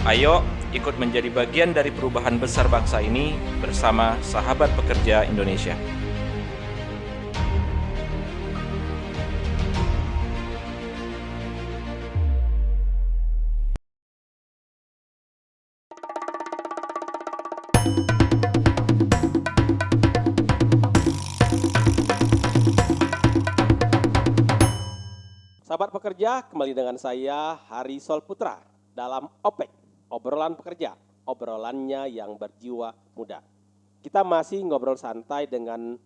Ayo ikut menjadi bagian dari perubahan besar bangsa ini bersama Sahabat Pekerja Indonesia. Sahabat pekerja, kembali dengan saya Harisol Putra dalam OPEK, obrolan pekerja, obrolannya yang berjiwa muda. Kita masih ngobrol santai dengan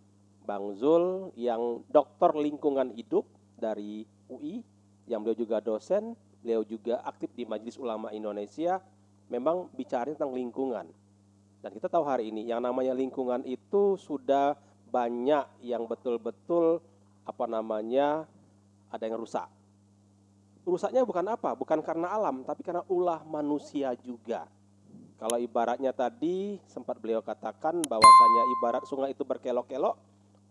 Bang Zul yang doktor lingkungan hidup dari UI, yang beliau juga dosen, beliau juga aktif di Majelis Ulama Indonesia, memang bicara tentang lingkungan. Dan kita tahu hari ini yang namanya lingkungan itu sudah banyak yang betul-betul ada yang rusak. Rusaknya bukan apa? Bukan karena alam, tapi karena ulah manusia juga. Kalau ibaratnya tadi sempat beliau katakan bahwasanya ibarat sungai itu berkelok-kelok,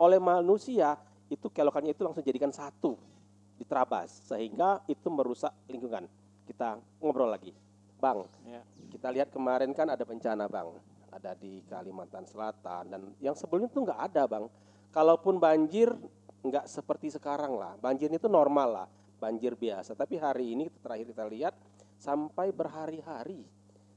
oleh manusia itu kelokannya itu langsung jadikan satu, diterabas, sehingga itu merusak lingkungan. Kita ngobrol lagi. Bang, kita lihat kemarin kan ada bencana Bang, ada di Kalimantan Selatan, dan yang sebelumnya itu nggak ada Bang. Kalaupun banjir, nggak seperti sekarang lah, banjirnya itu normal lah, banjir biasa. Tapi hari ini terakhir kita lihat sampai berhari-hari,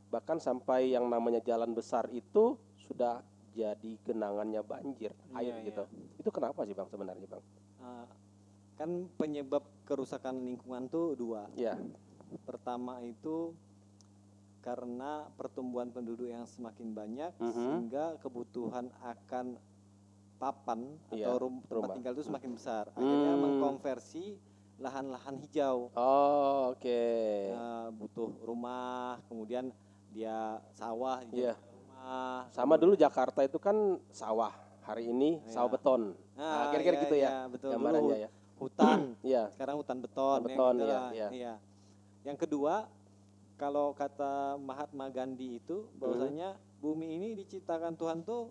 bahkan sampai yang namanya jalan besar itu sudah jadi genangannya banjir air gitu. Itu kenapa sih Bang sebenarnya Bang? Kan penyebab kerusakan lingkungan tuh dua. Ya. Pertama itu karena pertumbuhan penduduk yang semakin banyak Mhm. sehingga kebutuhan akan papan Iya, atau tempat rumah. tinggal itu semakin besar. Akhirnya mengkonversi lahan-lahan hijau. Oh, oke. Butuh rumah, kemudian dia sawah, Iya. rumah. Sama dulu Jakarta itu kan sawah, hari ini Iya. sawah beton. Nah, kira-kira iya, gitu ya, iya, betul. gambarannya Dulu ya. hutan, Iya. sekarang hutan beton. Hutan beton, gitu iya, lah. iya. Iya. Yang kedua, kalau kata Mahatma Gandhi itu bahwasanya bumi ini diciptakan Tuhan tuh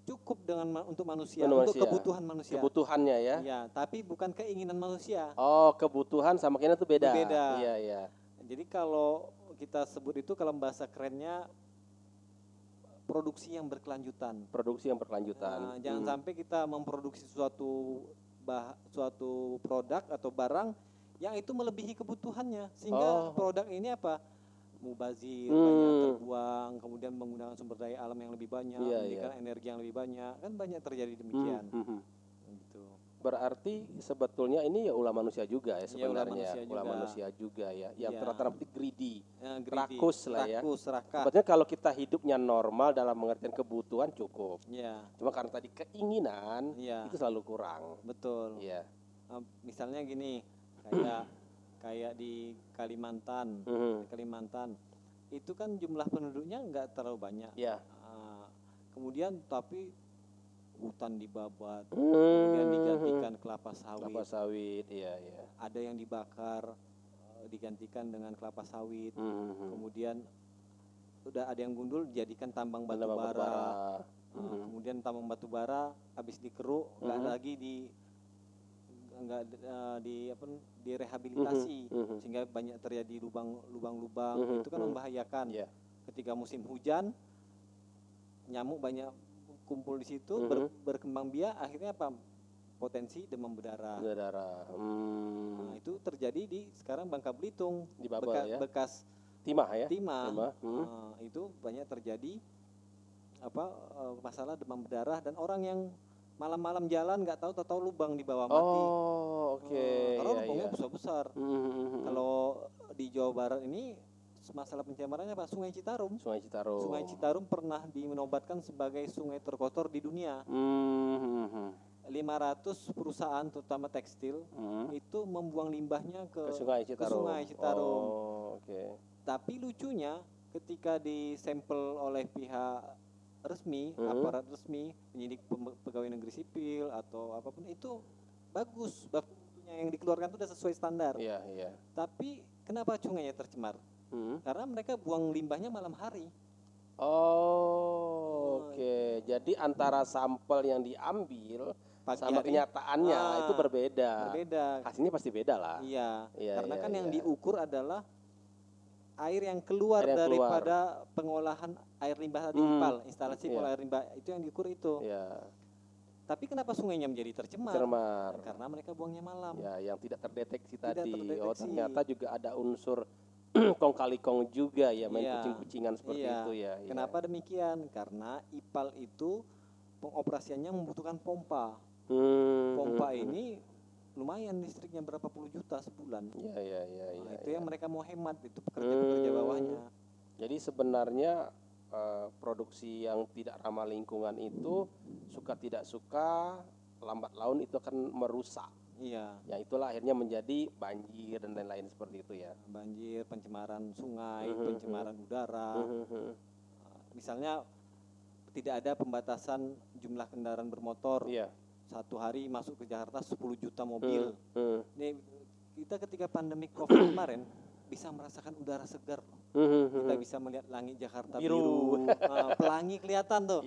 cukup dengan untuk manusia, untuk kebutuhan manusia. Kebutuhannya ya. Iya, tapi bukan keinginan manusia. Oh, kebutuhan sama keinginan itu beda. Berbeda. Iya, iya. Jadi kalau kita sebut itu kalau bahasa kerennya produksi yang berkelanjutan. Produksi yang berkelanjutan. Jangan sampai kita memproduksi suatu produk atau barang yang itu melebihi kebutuhannya, sehingga produk ini apa? Mubazir, banyak terbuang, kemudian menggunakan sumber daya alam yang lebih banyak, menggunakan energi yang lebih banyak, kan banyak terjadi demikian. Gitu. Berarti sebetulnya ini ya ulah manusia juga ya sebenarnya, ulah manusia juga ya, yang ternyata greedy, greedy, rakus lah ya. serakah. Sebetulnya kalau kita hidupnya normal dalam pengertian kebutuhan cukup. Iya. Cuma karena tadi keinginan itu selalu kurang. Betul. Iya. Misalnya gini, kayak di Kalimantan, itu kan jumlah penduduknya nggak terlalu banyak. Iya. Kemudian tapi hutan dibabat, kemudian digantikan kelapa sawit. Kelapa sawit, iya, iya. Ada yang dibakar, digantikan dengan kelapa sawit. Kemudian udah ada yang gundul dijadikan tambang batu bara. Kemudian tambang batu bara habis dikeruk nggak lagi direhabilitasi, sehingga banyak terjadi lubang-lubang. Itu kan membahayakan. Ketika musim hujan, nyamuk banyak kumpul di situ, berkembang biak, akhirnya apa? Potensi demam berdarah. Nah, itu terjadi di sekarang Bangka Belitung, Di Babel ya. bekas Timah ya. Timah. Itu banyak terjadi masalah demam berdarah, dan orang yang malam-malam jalan nggak tahu lubang di bawah mati. Oh, oke. Karena lubangnya besar-besar. Kalau di Jawa Barat ini masalah pencemarannya apa? Sungai Citarum. Sungai Citarum pernah dinobatkan sebagai sungai terkotor di dunia. 500 perusahaan terutama tekstil itu membuang limbahnya ke Sungai Citarum. Oh, oke. Tapi lucunya ketika disampel oleh pihak resmi, aparat resmi, penyidik pegawai negeri sipil atau apapun, itu bagus, yang dikeluarkan itu sudah sesuai standar. Iya, iya. Tapi kenapa sungainya tercemar? Karena mereka buang limbahnya malam hari. Oh, oke. Jadi antara sampel yang diambil sama kenyataannya itu berbeda. Berbeda. Hasilnya pasti beda lah. Iya. Iya, Karena iya, kan yang iya. diukur adalah air yang keluar daripada pengolahan air limbah tadi, IPAL, instalasi pengolahan air limbah, itu yang diukur itu. Tapi kenapa sungainya menjadi tercemar? Karena mereka buangnya malam. Ya, yang tidak terdeteksi tadi. Oh, ternyata juga ada unsur kong kali kong juga ya, main kucing-kucingan seperti itu ya. Kenapa demikian? Karena IPAL itu pengoperasiannya membutuhkan pompa. Pompa ini lumayan listriknya berapa puluh juta sebulan. Itu yang mereka mau hemat, itu pekerja-pekerja bawahnya. Jadi sebenarnya produksi yang tidak ramah lingkungan itu suka tidak suka lambat laun itu akan merusak. Ya itulah akhirnya menjadi banjir dan lain-lain seperti itu ya. Banjir, pencemaran sungai, pencemaran udara. Misalnya tidak ada pembatasan jumlah kendaraan bermotor. Satu hari masuk ke Jakarta 10 juta mobil. Nih, kita ketika pandemi COVID kemarin bisa merasakan udara segar. Kita bisa melihat langit Jakarta biru. Pelangi kelihatan tuh.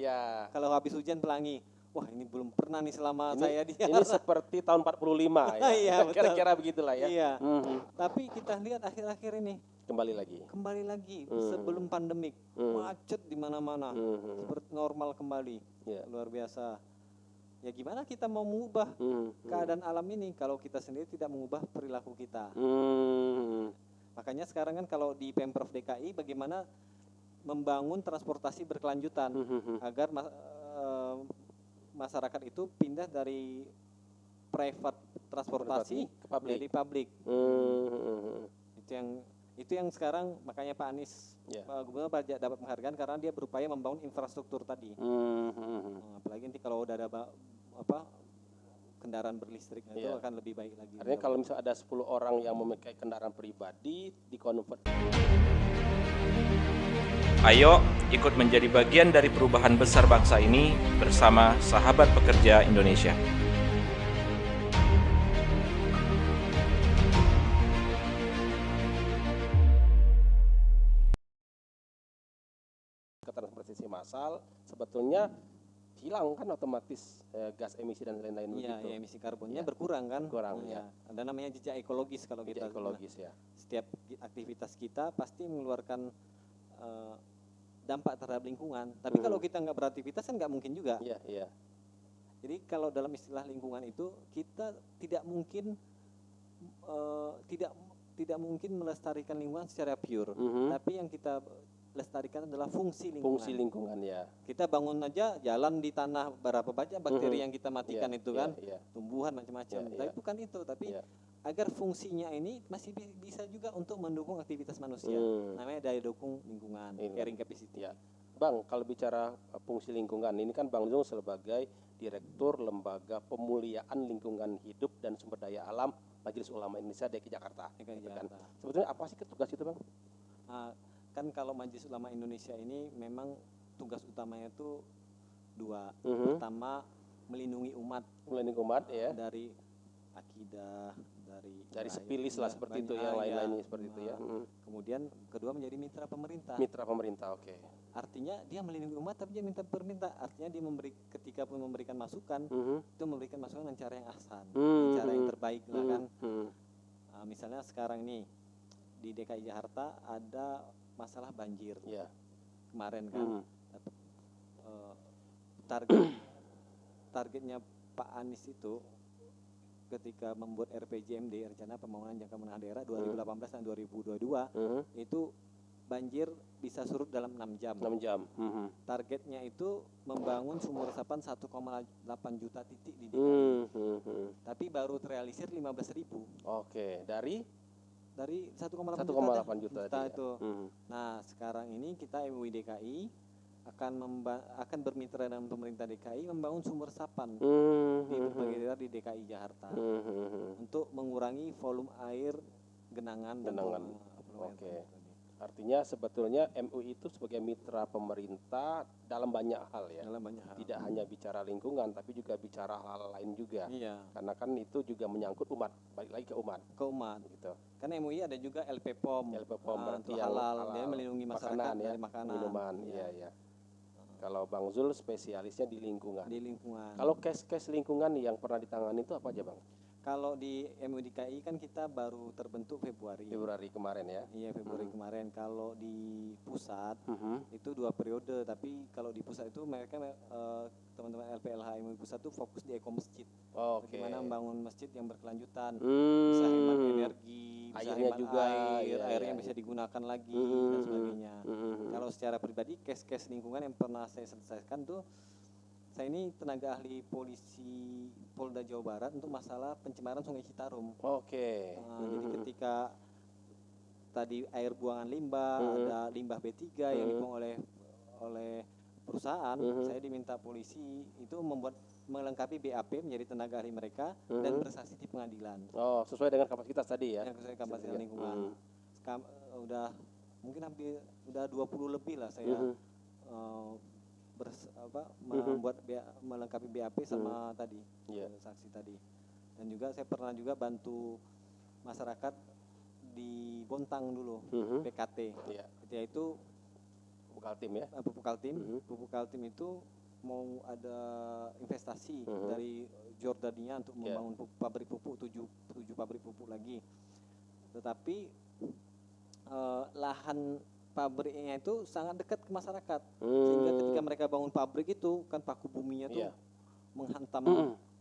Kalau habis hujan pelangi. Wah, ini belum pernah nih selama saya di Jakarta. Ini seperti tahun 45 ya. Kira-kira begitulah ya. Tapi kita lihat akhir-akhir ini kembali lagi sebelum pandemik. Macet di mana-mana. Seperti normal kembali. Luar biasa. Ya gimana kita mau mengubah keadaan alam ini kalau kita sendiri tidak mengubah perilaku kita. Makanya sekarang kan kalau di Pemprov DKI bagaimana membangun transportasi berkelanjutan agar masyarakat itu pindah dari private transportasi menjadi publik. Itu yang sekarang makanya Pak Anies Pak Gubernur dapat penghargaan karena dia berupaya membangun infrastruktur tadi. Apalagi nanti kalau udah ada kendaraan berlistrik itu akan lebih baik lagi. Artinya kalau misalnya ada 10 orang yang memakai kendaraan pribadi dikonvert. Ayo ikut menjadi bagian dari perubahan besar bangsa ini bersama Sahabat Pekerja Indonesia. Transportasi massal sebetulnya hilang kan otomatis gas emisi dan lain-lain begitu. Ya, emisi karbonnya berkurang kan? Ada namanya jejak ekologis kalau kita. Setiap aktivitas kita pasti mengeluarkan dampak terhadap lingkungan. Tapi kalau kita nggak beraktivitas kan nggak mungkin juga. Jadi kalau dalam istilah lingkungan itu kita tidak mungkin tidak mungkin melestarikan lingkungan secara pure. Tapi yang kita lestarikan adalah fungsi lingkungan. Kita bangun aja jalan di tanah, berapa banyak bakteri yang kita matikan itu kan, tumbuhan macam-macam. Tapi bukan itu, tapi agar fungsinya ini masih bisa juga untuk mendukung aktivitas manusia. Namanya daya dukung lingkungan, carrying capacity. Bang, kalau bicara fungsi lingkungan ini kan Bang Zul sebagai Direktur Lembaga Pemuliaan Lingkungan Hidup dan Sumber Daya Alam Majelis Ulama Indonesia DKI Jakarta. Sebetulnya apa sih tugas itu, Bang? Kan kalau Majelis Ulama Indonesia ini memang tugas utamanya itu dua. Pertama, melindungi umat dari akidah, dari sepilis lah seperti itu ya, lain-lainnya seperti itu ya. Kemudian kedua menjadi mitra pemerintah. Oke. Artinya dia melindungi umat tapi dia minta pemerintah. Artinya dia ketika pun memberikan masukan, itu memberikan masukan dengan cara yang ahsan, cara yang terbaik lah kan. Misalnya sekarang nih di DKI Jakarta ada masalah banjir kemarin kan. Targetnya Pak Anies itu ketika membuat RPJMD, Rencana Pembangunan Jangka Menengah Daerah 2018 dan 2022 itu banjir bisa surut dalam 6 jam. Targetnya itu membangun sumur resapan 1,8 juta titik di DKI. Tapi baru terrealisir 15.000. Oke, dari 1,8 juta itu. Nah, sekarang ini kita MUI DKI akan bermitra dengan pemerintah DKI membangun sumur resapan di berbagai daerah di DKI Jakarta untuk mengurangi volume air genangan. Oke. Artinya sebetulnya MUI itu sebagai mitra pemerintah dalam banyak hal ya. Tidak hanya bicara lingkungan tapi juga bicara hal lain juga. Karena kan itu juga menyangkut umat, balik lagi ke umat gitu. Karena MUI ada juga LPPOM berarti halal, dia melindungi masyarakat dari makanan, minuman. Kalau Bang Zul spesialisnya di lingkungan. Di lingkungan. Kalau case lingkungan yang pernah ditangani itu apa aja, Bang? Kalau di MUDKI kan kita baru terbentuk Februari. Februari kemarin ya? Iya, Februari kemarin. Kalau di pusat itu 2 periode, tapi kalau di pusat itu mereka teman-teman LPLH MUI pusat itu fokus di eko masjid. Bagaimana membangun masjid yang berkelanjutan, bisa hemat energi, bisa airnya hemat juga, airnya bisa digunakan lagi dan sebagainya. Kalau secara pribadi case-case lingkungan yang pernah saya selesaikan tuh, saya ini tenaga ahli polisi Polda Jawa Barat untuk masalah pencemaran Sungai Citarum. Jadi ketika tadi air buangan limbah, ada limbah B3 yang dibuang oleh perusahaan, saya diminta polisi itu melengkapi BAP menjadi tenaga ahli mereka dan bersaksi di pengadilan. Sesuai dengan kapasitas tadi ya? Yang sesuai kapasitas lingkungan. Udah mungkin hampir udah 20 lebih lah saya melengkapi BAP sama tadi saksi tadi. Dan juga saya pernah juga bantu masyarakat di Bontang dulu, PKT. Ketika itu Pupuk Kaltim itu mau ada investasi dari Jordania untuk membangun pabrik pupuk, 7 pabrik pupuk lagi. Tetapi lahan pabriknya itu sangat dekat ke masyarakat, sehingga ketika mereka bangun pabrik itu kan paku buminya tuh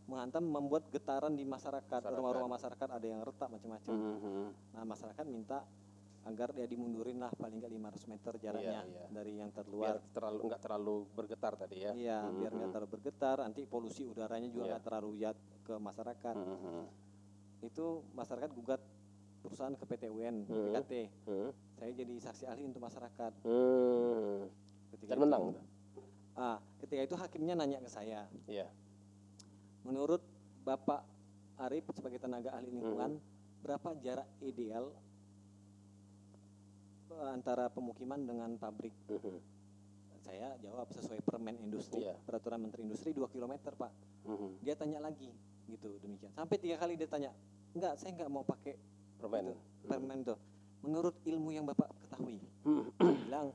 menghantam membuat getaran di masyarakat. Rumah-rumah masyarakat ada yang retak macam-macam. Nah, masyarakat minta agar dia dimundurin lah paling nggak 500 meter jaraknya dari yang terluar. Biar nggak terlalu bergetar tadi ya? Iya, biar nggak terlalu bergetar, nanti polusi udaranya juga nggak terlalu jat ke masyarakat. Itu masyarakat gugat perusahaan ke PT UN, PKT. Saya jadi saksi ahli untuk masyarakat. Dan menang? Ketika itu hakimnya nanya ke saya. Menurut Bapak Arif sebagai tenaga ahli lingkungan, berapa jarak ideal antara pemukiman dengan pabrik? Saya jawab sesuai permen industri, peraturan Menteri Industri 2 km Pak. Dia tanya lagi, gitu demikian. Sampai 3 kali dia tanya, enggak, saya enggak mau pakai permen tuh. Menurut ilmu yang Bapak ketahui, bilang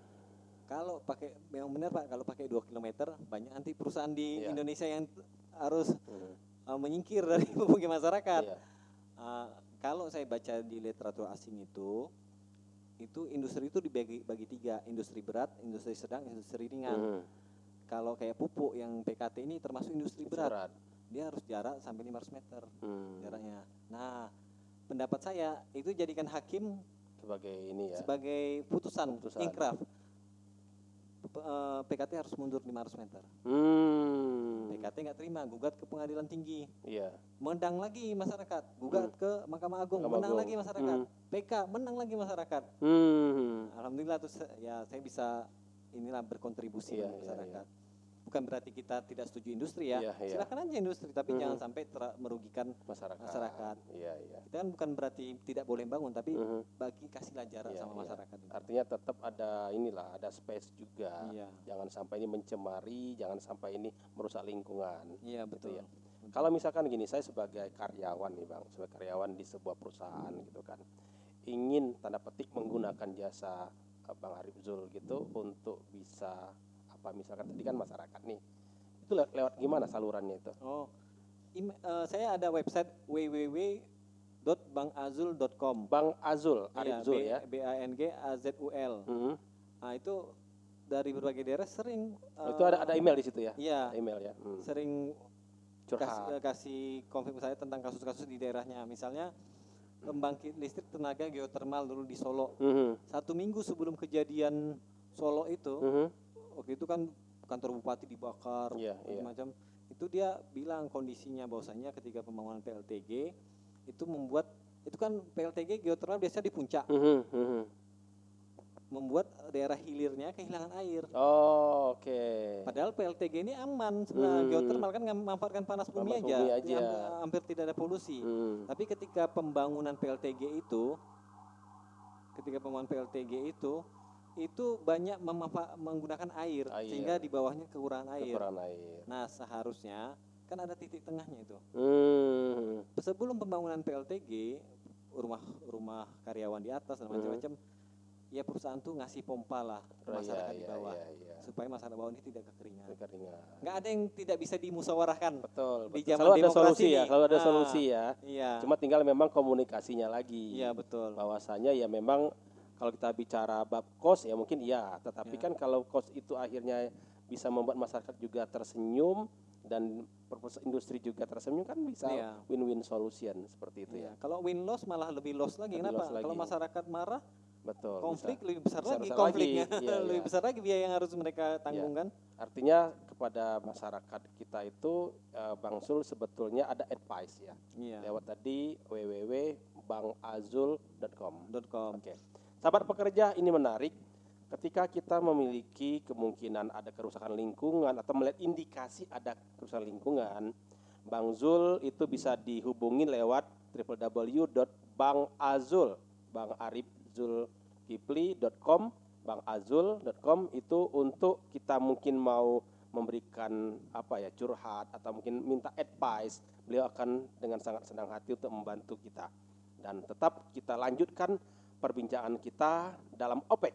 kalau pakai yang benar Pak, kalau pakai 2 km banyak nanti perusahaan di Indonesia yang harus menyingkir dari pemukiman masyarakat. Kalau saya baca di literatur asing itu industri itu dibagi 3, industri berat, industri sedang, industri ringan. Kalau kayak pupuk yang PKT ini termasuk industri berat. Dia harus jarak sampai 500 meter jaraknya. Nah, pendapat saya itu jadikan hakim sebagai putusan inkraf. PKT harus mundur 500 meter. PKT nggak terima, gugat ke pengadilan tinggi. Menang lagi masyarakat, gugat ke Mahkamah Agung, menang lagi masyarakat. PK menang lagi masyarakat. Alhamdulillah tuh saya bisa berkontribusi ke masyarakat. Bukan berarti kita tidak setuju industri ya. Silakan aja industri, tapi jangan sampai merugikan masyarakat. Kita kan bukan berarti tidak boleh bangun, tapi kasihlah jarak sama masyarakat. Artinya tetap ada space juga. Jangan sampai ini mencemari, jangan sampai ini merusak lingkungan. Iya, betul. Gitu ya. Kalau misalkan gini, saya sebagai karyawan nih Bang, sebagai karyawan di sebuah perusahaan gitu kan, ingin tanda petik menggunakan jasa Bang Arif Zul gitu untuk bisa misalkan tadi kan masyarakat nih, itu lewat gimana salurannya itu? Saya ada website www.bangazul.com. Bang Azul, Arif Zul ya? BANGAZUL. Nah, itu dari berbagai daerah sering. Itu ada email di situ ya? Iya. Email ya. Sering curhat. Kasih konfirmasi saya tentang kasus-kasus di daerahnya. Misalnya pembangkit listrik tenaga geotermal dulu di Solo. 1 minggu sebelum kejadian Solo itu, waktu itu kan kantor bupati dibakar, macam-macam. Itu dia bilang kondisinya bahwasanya ketika pembangunan PLTG itu kan PLTG geotermal biasa di puncak. Membuat daerah hilirnya kehilangan air. Padahal PLTG ini aman sebenarnya. Geotermal kan memanfaatkan panas bumi aja. Hampir tidak ada polusi. Tapi ketika pembangunan PLTG itu itu banyak menggunakan air, sehingga di bawahnya kekurangan air. Nah, seharusnya kan ada titik tengahnya itu. Sebelum pembangunan PLTG, rumah karyawan di atas dan macam-macam, ya perusahaan tuh ngasih pompa lah ke masyarakat di bawah supaya masyarakat bawah ini tidak kekeringan. Nggak ada yang tidak bisa dimusyawarahkan. Betul. Di zaman selalu ada demokrasi solusi ya, ini. kalau ada solusi ya. Iya. Cuma tinggal memang komunikasinya lagi. Iya betul. Bahwasanya ya memang kalau kita bicara bab cost ya mungkin iya, tetapi kan kalau cost itu akhirnya bisa membuat masyarakat juga tersenyum dan industri juga tersenyum kan bisa win-win solution seperti itu ya. Kalau win loss malah lebih loss lagi. Kenapa? Kalau masyarakat marah, betul, konflik lebih besar lagi konfliknya. Lebih besar lagi biaya yang harus mereka tanggungkan. Artinya kepada masyarakat kita itu Bang Zul sebetulnya ada advice ya. Lewat tadi www.bangazul.com. Oke. Sahabat pekerja, ini menarik. Ketika kita memiliki kemungkinan ada kerusakan lingkungan atau melihat indikasi ada kerusakan lingkungan, Bang Zul itu bisa dihubungi lewat www.bangazul, bangarifzulkifli.com, bangazul.com itu untuk kita mungkin mau memberikan curhat atau mungkin minta advice. Beliau akan dengan sangat senang hati untuk membantu kita. Dan tetap kita lanjutkan perbincangan kita dalam OPEK,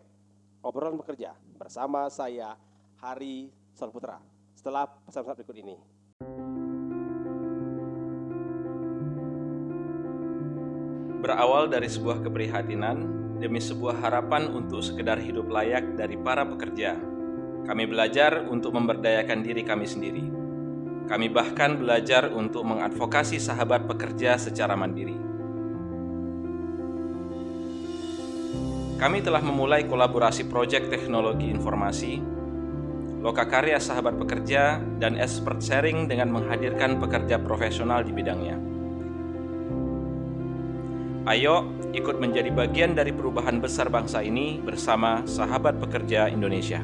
obrolan bekerja, bersama saya Hari Solputra. Setelah pesan-pesan berikut ini. Berawal dari sebuah keprihatinan demi sebuah harapan untuk sekedar hidup layak dari para pekerja, kami belajar untuk memberdayakan diri kami sendiri. Kami bahkan belajar untuk mengadvokasi sahabat pekerja secara mandiri. Kami telah memulai kolaborasi proyek teknologi informasi, lokakarya sahabat pekerja, dan expert sharing dengan menghadirkan pekerja profesional di bidangnya. Ayo ikut menjadi bagian dari perubahan besar bangsa ini bersama sahabat pekerja Indonesia.